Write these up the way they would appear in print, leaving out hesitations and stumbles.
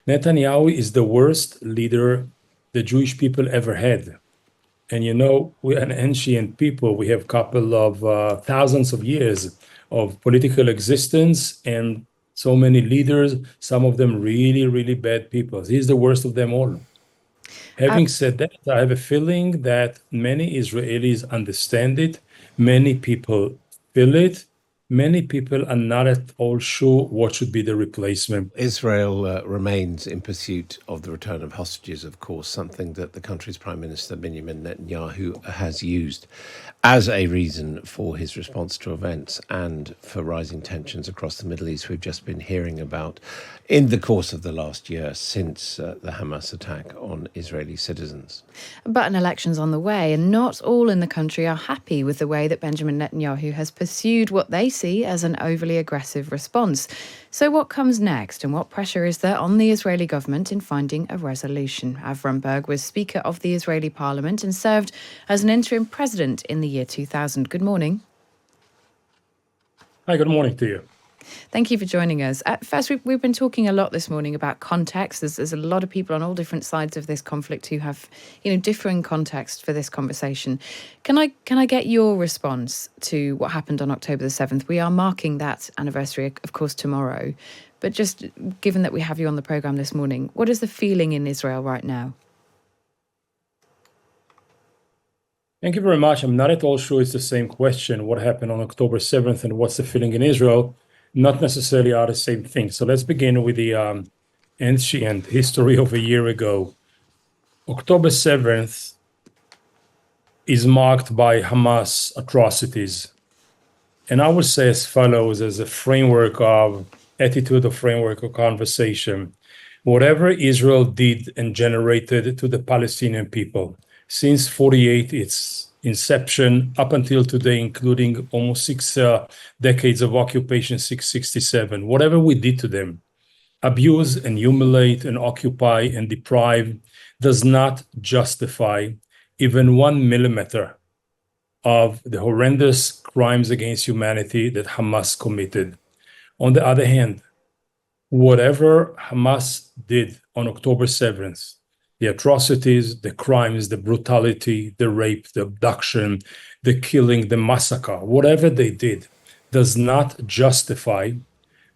Netanyahu is the worst leader the Jewish people ever had. And we're an ancient people. We have a couple of thousands of years of political existence and so many leaders, some of them really, really bad people. He's the worst of them all. Uh, Having said that, I have a feeling that many Israelis understand it, many people feel it, many people are not at all sure what should be the replacement. Israel remains in pursuit of the return of hostages, of course, something that the country's Prime Minister Benjamin Netanyahu has used as a reason for his response to events and for rising tensions across the Middle East we've just been hearing about in the course of the last year since the Hamas attack on Israeli citizens. but an election's on the way, and not all in the country are happy with the way that Benjamin Netanyahu has pursued what they see as an overly aggressive response. So what comes next, and what pressure is there on the Israeli government in finding a resolution? Avraham Burg was Speaker of the Israeli Parliament and served as an interim president in the year 2000. Good morning. Hi, good morning to you. Thank you for joining us. First, we've been talking a lot this morning about context. There's a lot of people on all different sides of this conflict who have, differing context for this conversation. Can I get your response to what happened on October the 7th? We are marking that anniversary, of course, tomorrow. But just given that we have you on the programme this morning, what is the feeling in Israel right now? Thank you very much. I'm not at all sure it's the same question, what happened on October 7th and what's the feeling in Israel. Not necessarily are the same thing. So let's begin with the ancient history of a year ago. October 7th is marked by Hamas atrocities. And I would say as follows, as a framework of attitude, a framework of conversation. Whatever Israel did and generated to the Palestinian people, since 48, its inception up until today, including almost 6 decades of occupation, 667, whatever we did to them, abuse and humiliate and occupy and deprive, does not justify even 1 millimeter of the horrendous crimes against humanity that Hamas committed. On the other hand, whatever Hamas did on October 7th, the atrocities, the crimes, the brutality, the rape, the abduction, the killing, the massacre, whatever they did, does not justify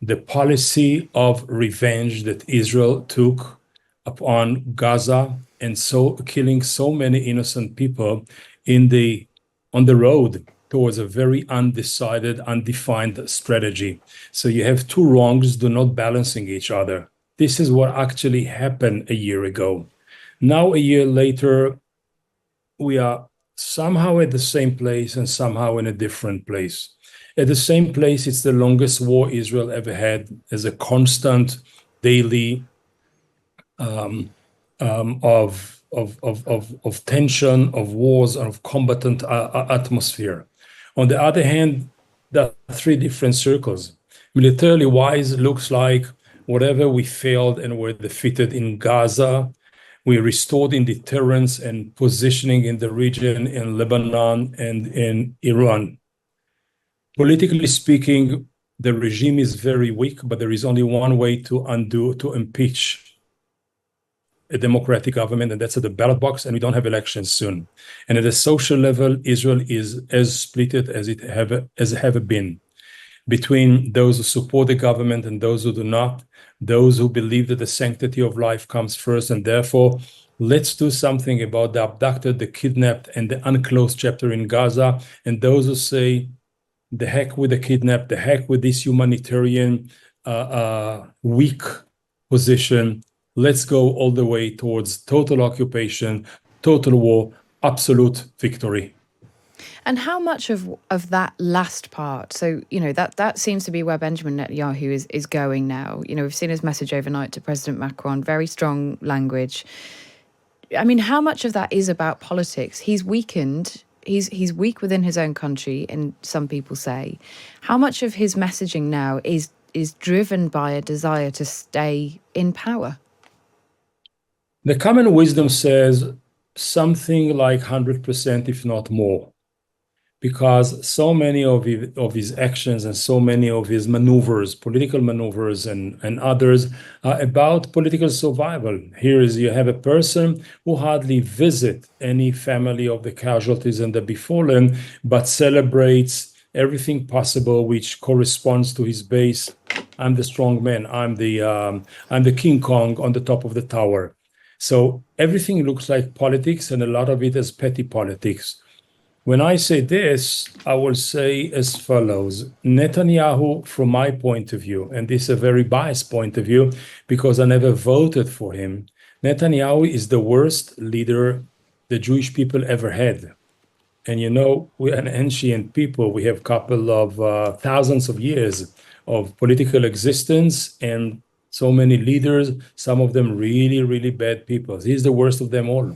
the policy of revenge that Israel took upon Gaza and so killing so many innocent people on the road towards a very undecided, undefined strategy. So you have two wrongs do not balancing each other. This is what actually happened a year ago. Now, a year later, we are somehow at the same place and somehow in a different place. At the same place, it's the longest war Israel ever had, as a constant daily of tension, of wars, and of combatant atmosphere. On the other hand, there are three different circles. Militarily wise, looks like whatever we failed and were defeated in Gaza, we restored in deterrence and positioning in the region, in Lebanon and in Iran. Politically speaking, the regime is very weak, but there is only one way to impeach a democratic government, and that's at the ballot box, and we don't have elections soon. And at a social level, Israel is as split as it have been, between those who support the government and those who do not, those who believe that the sanctity of life comes first, and therefore let's do something about the abducted, the kidnapped, and the unclosed chapter in Gaza, and those who say, the heck with the kidnapped, the heck with this humanitarian weak position. Let's go all the way towards total occupation, total war, absolute victory. And how much of that last part, so, that seems to be where Benjamin Netanyahu is going now. We've seen his message overnight to President Macron, very strong language. I mean, how much of that is about politics? He's weakened. He's weak within his own country, and some people say. How much of his messaging now is driven by a desire to stay in power? The common wisdom says something like 100%, if not more. because so many of his actions and so many of his maneuvers, political maneuvers and others, are about political survival. Here is you have a person who hardly visit any family of the casualties and the befallen, but celebrates everything possible which corresponds to his base. I'm the strong man. I'm the King Kong on the top of the tower. So everything looks like politics, and a lot of it is petty politics. When I say this, I will say as follows. Netanyahu, from my point of view, and this is a very biased point of view because I never voted for him, Netanyahu is the worst leader the Jewish people ever had. And we're an ancient people. We have a couple of thousands of years of political existence and so many leaders, some of them really, really bad people. He's the worst of them all.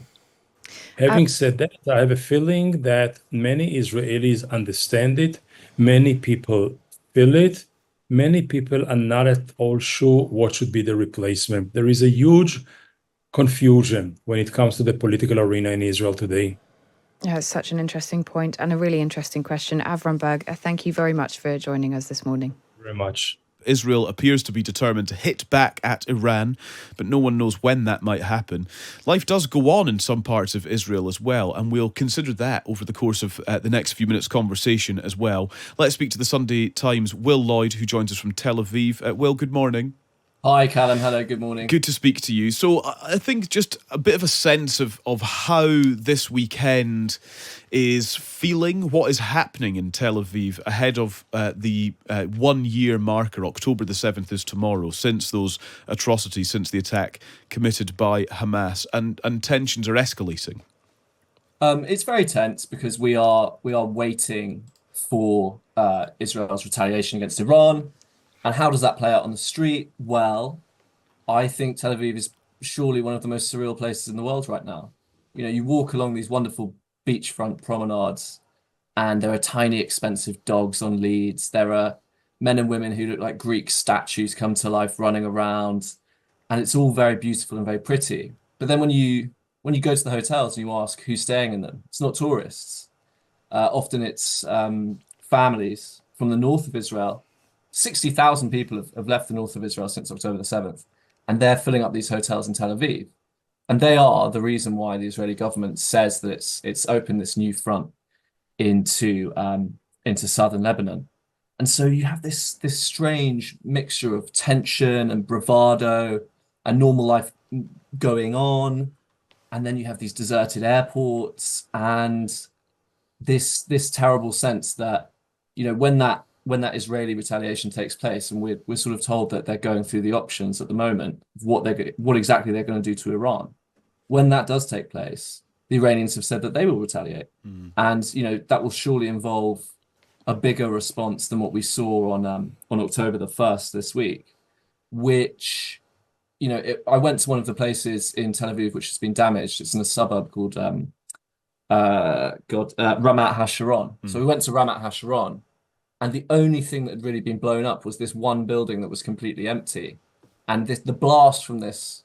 Having said that, I have a feeling that many Israelis understand it. Many people feel it. Many people are not at all sure what should be the replacement. There is a huge confusion when it comes to the political arena in Israel today. Yeah, it's such an interesting point and a really interesting question. Avraham Burg, thank you very much for joining us this morning. Very much. Israel appears to be determined to hit back at Iran, but no one knows when that might happen. Life does go on in some parts of Israel as well, and we'll consider that over the course of the next few minutes' conversation as well. Let's speak to the Sunday Times' Will Lloyd, who joins us from Tel Aviv. Will, good morning. Hi, Callum. Hello, good morning. Good to speak to you. So I think just a bit of a sense of how this weekend is feeling, what is happening in Tel Aviv ahead of the 1 year marker. October the 7th is tomorrow, since those atrocities, since the attack committed by Hamas, and tensions are escalating. It's very tense because we are waiting for Israel's retaliation against Iran. And how does that play out on the street? Well, I think Tel Aviv is surely one of the most surreal places in the world right now. You walk along these wonderful beachfront promenades, and there are tiny, expensive dogs on leads. There are men and women who look like Greek statues come to life running around, and it's all very beautiful and very pretty. But then when you go to the hotels and you ask who's staying in them, it's not tourists. Often it's families from the north of Israel. 60,000 people have left the north of Israel since October the 7th, and they're filling up these hotels in Tel Aviv. And they are the reason why the Israeli government says that it's opened this new front into southern Lebanon. And so you have this strange mixture of tension and bravado and normal life going on. And then you have these deserted airports and this terrible sense that, when that Israeli retaliation takes place, and we're sort of told that they're going through the options at the moment of what exactly they're going to do to Iran. When that does take place, the Iranians have said that they will retaliate. And, that will surely involve a bigger response than what we saw on October the 1st this week, which, I went to one of the places in Tel Aviv which has been damaged. It's in a suburb called Ramat HaSharon. So we went to Ramat HaSharon, and the only thing that had really been blown up was this one building that was completely empty. And the blast from this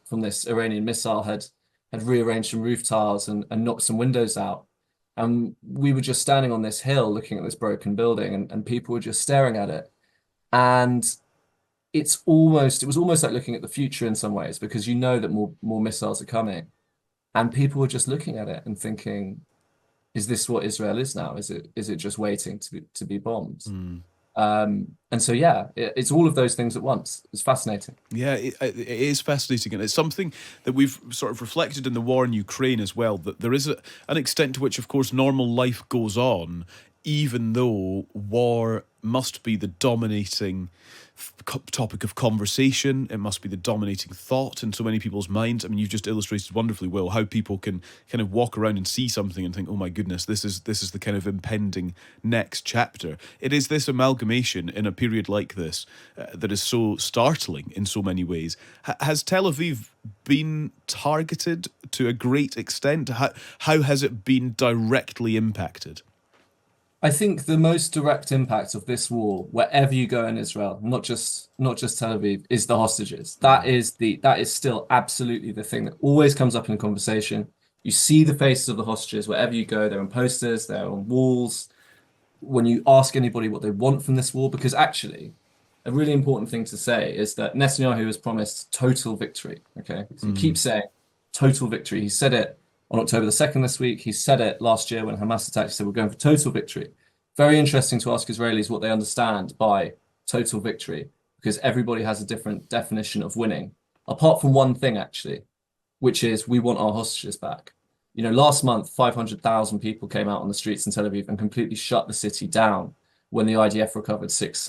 Iranian missile had rearranged some roof tiles and knocked some windows out. And we were just standing on this hill looking at this broken building, and people were just staring at it. And it was almost like looking at the future in some ways, because that more missiles are coming. And people were just looking at it and thinking, is this what Israel is now? Is it just waiting to be bombed? And so, it's all of those things at once. It's fascinating. Yeah, it is fascinating. And it's something that we've sort of reflected in the war in Ukraine as well, that there is an extent to which, of course, normal life goes on, even though war must be the dominating topic of conversation. It must be the dominating thought in so many people's minds. I mean, you've just illustrated wonderfully, Will, how people can kind of walk around and see something and think, oh my goodness, this is the kind of impending next chapter. It is this amalgamation in a period like this that is so startling in so many ways. Has Tel Aviv been targeted to a great extent? How has it been directly impacted? I think the most direct impact of this war, wherever you go in Israel, not just Tel Aviv, is the hostages. That is still absolutely the thing that always comes up in conversation. You see the faces of the hostages wherever you go. They're on posters, they're on walls. when you ask anybody what they want from this war, because actually, a really important thing to say is that Netanyahu has promised total victory. Okay, so he keeps saying total victory. He said it on October the 2nd this week. He said it last year when Hamas attacked. He said we're going for total victory. Very interesting to ask Israelis what they understand by total victory, because everybody has a different definition of winning, apart from one thing actually, which is we want our hostages back. You know, last month, 500,000 people came out on the streets in Tel Aviv and completely shut the city down when the IDF recovered six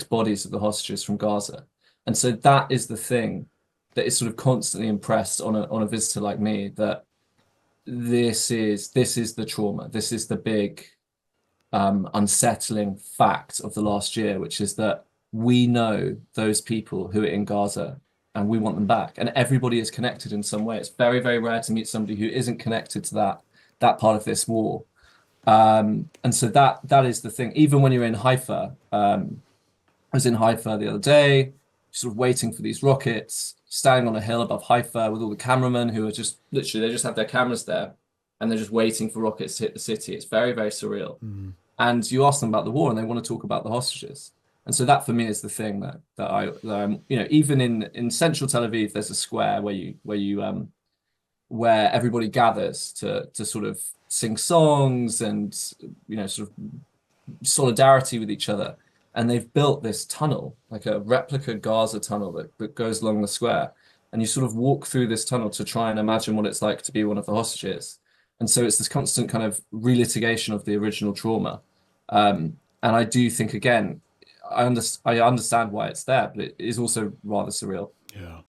bodies of the hostages from Gaza. And so that is the thing that is sort of constantly impressed on a visitor like me, that this is the trauma. This is the big unsettling fact of the last year, which is that we know those people who are in Gaza and we want them back. And everybody is connected in some way. It's very, very rare to meet somebody who isn't connected to that part of this war. And so that is the thing. Even when you're in Haifa, I was in Haifa the other day, sort of waiting for these rockets, standing on a hill above Haifa with all the cameramen who are just literally, they just have their cameras there and they're just waiting for rockets to hit the city. It's very, very surreal. And you ask them about the war and they want to talk about the hostages. And so that for me is the thing that I'm, you know, even in central Tel Aviv, there's a square where everybody gathers to sort of sing songs and, you know, sort of solidarity with each other. And they've built this tunnel, like a replica Gaza tunnel that goes along the square. And you sort of walk through this tunnel to try and imagine what it's like to be one of the hostages. And so it's this constant kind of relitigation of the original trauma. And I do think, again, I understand why it's there, but it is also rather surreal. Yeah.